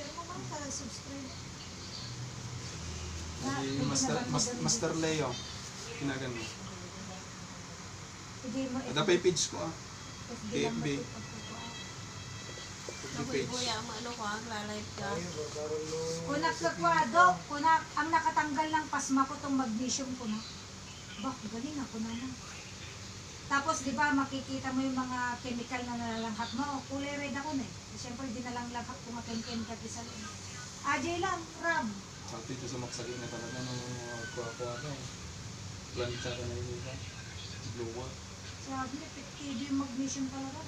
share mo man ka, subscribe. Master Leo. Kinagan mo. Hindi mo. Ada pa yung page ko ah. FB. Nabubuya ang ano ko, ang lalay ka. Kunak ka kwa, Dok. Kunak, ang nakatanggal ng pasma ko tong magnesium ko na. Bah, galing ako na na. Tapos, di ba, makikita mo yung mga chemical na nalalanghap mo. Kulay red ako na eh. Siyempre, di nalanghap ko mga chemical sa loob. Ajay lang, Ram. At dito sa maksagin na talaga nung kuha-kuha ka eh. Plancha ka na yun ba? Blue wall. Sabi niya, effective yung magnesium talaga.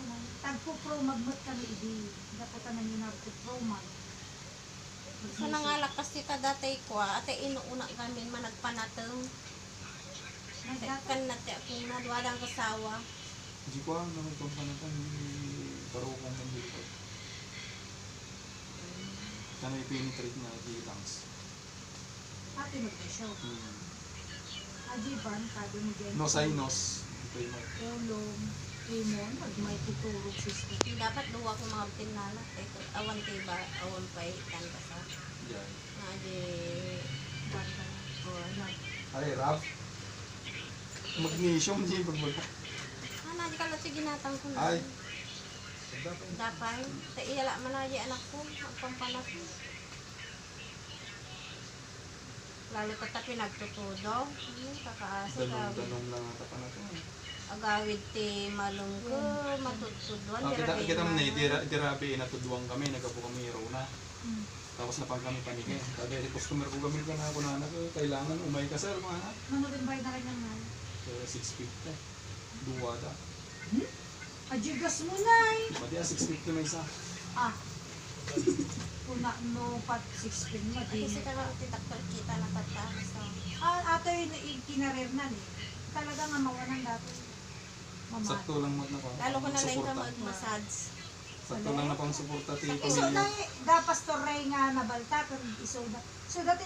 Tagpo pro magmat kami, hindi. Dapat na yun natin pro mag. Sa nangalak kasi ta dati ko, ate inuuna kami managpanatong. Kan nati akong nadwadang kasawa. Hindi ko alam naman itong panatan. Parukong ng dito. Sana i-penetrate na lungs. Ate mag-show. Ajiban, sabi mo dyan. No sinus. Tulong, limon, pag may tutulog system. Dapat duwa ko mga tinala. Awan kay ba, awan pa ikan ka sa. Yan. Nga di, Banda. O, ano. Ay, Rab. Magnesium di pagbaga. di ka lang sige natang ko Ay. na. Dapay. Sa iyala man na anak ko, ang pampanak ko. Lalo ka ta pinagtutudo. Kakaasa gawid. Danong lang ata pa na ito. Agawid ti malungko, matutudwan. Kita mo na, dirabi natudwang kami, nagkapo kami hero na. Tapos napag kami panigay. Sabi, customer ko gamit ka na ako na anak, kailangan umay ka sir, mga anak. Ano rin ba yung nakanyang nga? 650. Duwada. Ajigas mo na eh. Pati 650 may isa. Ah. Kuna no pat 6 pin mo Kasi din. ka lang titaktal kita na pataas. Ato yung kinarer na eh. Talaga nga mawanan dati. Mama. Sakto lang mat na pa. Lalo ko na lang ka Suporta. mag-massage. Sakto lang na pang suporta ti Iso na pamilya. da pastor Ray nga nabalta pero iso da. So dati